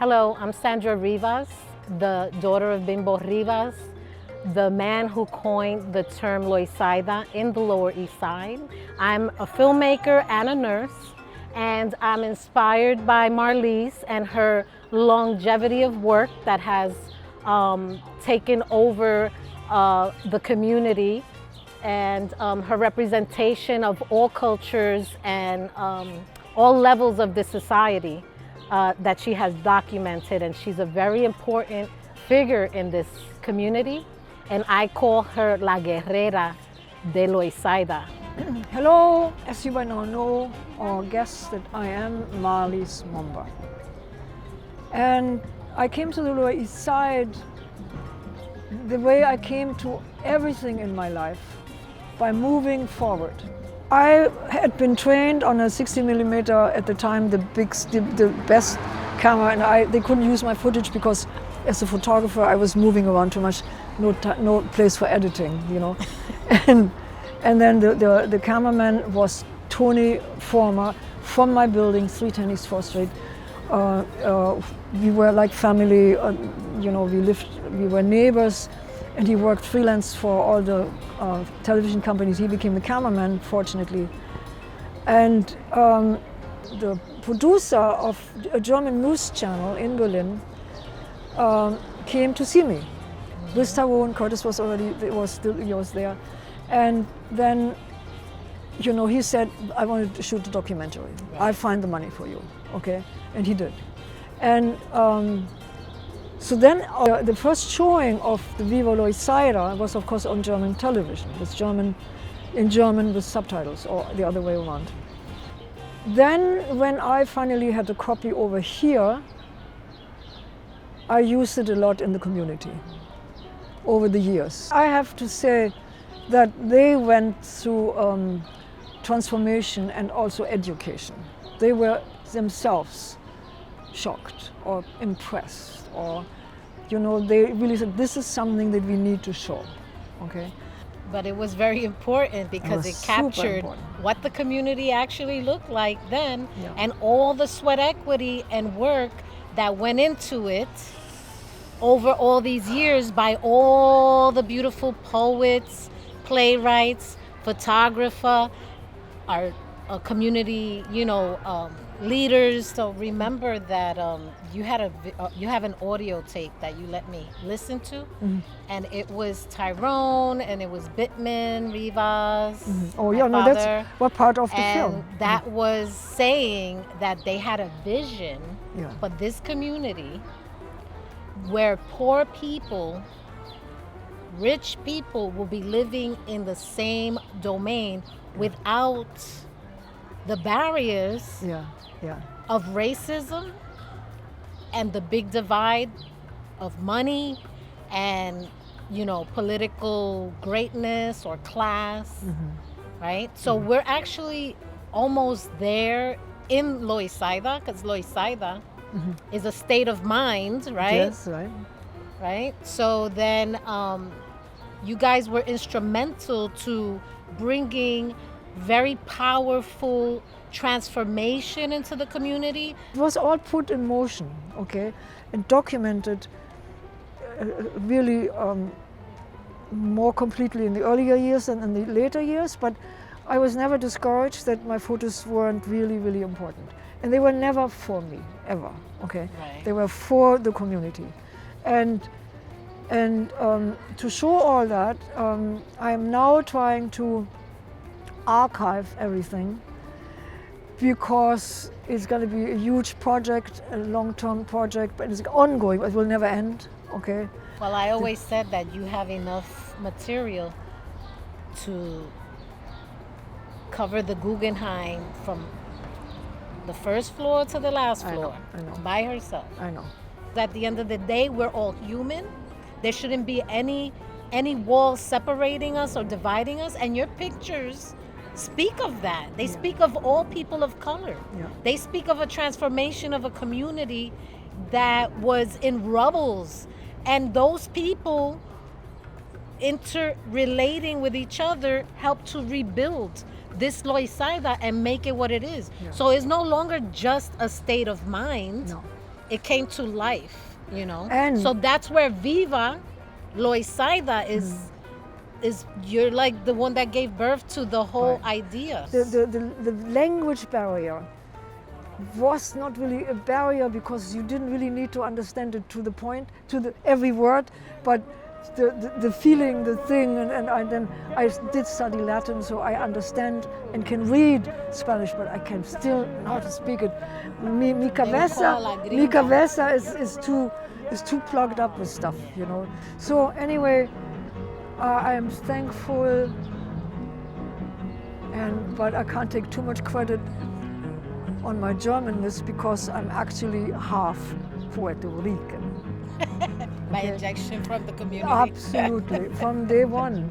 Hello, I'm Sandra Rivas, the daughter of Bimbo Rivas, the man who coined the term Loisaida in the Lower East Side. I'm a filmmaker and a nurse, and I'm inspired by Marlis and her longevity of work that has taken over the community, and her representation of all cultures and all levels of the society that she has documented. And she's a very important figure in this community, and I call her La Guerrera de Loisaida. Hello, as you might now know or guess that I am Marlis Momber. And I came to the Lower East Side the way I came to everything in my life, by moving forward. I had been trained on a 60mm at the time, the best camera, and they couldn't use my footage because as a photographer I was moving around too much, no place for editing, you know. and then the cameraman was Tony Former from my building, 310 East 4th Street. We were like family, you know, we were neighbors, and he worked freelance for all the television companies. He became the cameraman, fortunately. And the producer of a German news channel in Berlin came to see me. With Tyrone, Curtis was there. And then, you know, he said, I wanted to shoot a documentary. Right. I'll find the money for you, okay? And he did. And so then the first showing of the Viva Loisaida was, of course, on German television. It was in German with subtitles, or the other way around. Then when I finally had a copy over here, I used it a lot in the community over the years. I have to say that they went through transformation and also education. They were themselves shocked or impressed, or, you know, they really said, this is something that we need to show, okay? But it was very important because it captured what the community actually looked like then, yeah, and all the sweat equity and work that went into it over all these years by all the beautiful poets, playwrights, photographer, our community, you know, leaders. So remember that you have an audio tape that you let me listen to, mm-hmm, and it was Tyrone and it was Bittman, Rivas. Mm-hmm. Oh yeah, no, that's what part of the film. And that was saying that they had a vision, yeah, for this community where poor people, rich people will be living in the same domain without the barriers, yeah, yeah, of racism and the big divide of money and, you know, political greatness or class, mm-hmm, right? So, mm-hmm, we're actually almost there in Loisaida, because Loisaida, mm-hmm, is a state of mind, right? Yes, right. Right? So then you guys were instrumental to bringing very powerful transformation into the community. It was all put in motion, okay, and documented really more completely in the earlier years than in the later years, but I was never discouraged that my photos weren't really, really important. And they were never for me, ever, okay? Right. They were for the community. And to show all that, I'm now trying to archive everything, because it's going to be a huge project, a long-term project, but it's ongoing. It will never end. Okay. Well, I always said that you have enough material to cover the Guggenheim from the first floor to the last floor. I know. By herself. I know. At the end of the day, we're all human. There shouldn't be any wall separating us or dividing us. And your pictures speak of that. They, yeah, speak of all people of color. Yeah. They speak of a transformation of a community that was in rubbles. And those people interrelating with each other helped to rebuild this Loisaida and make it what it is. Yeah. So it's no longer just a state of mind. No. it came to life, you know. And- so that's where Viva Loisaida is you're like the one that gave birth to the whole idea. The language barrier was not really a barrier because you didn't really need to understand it to the point, to the every word, but the feeling, the thing, and I did study Latin, so I understand and can read Spanish, but I can still not speak it. Mi cabeza is too plugged up with stuff, you know. So anyway, I am thankful, but I can't take too much credit on my Germanness because I'm actually half Puerto Rican. By injection from the community. Absolutely, from day one.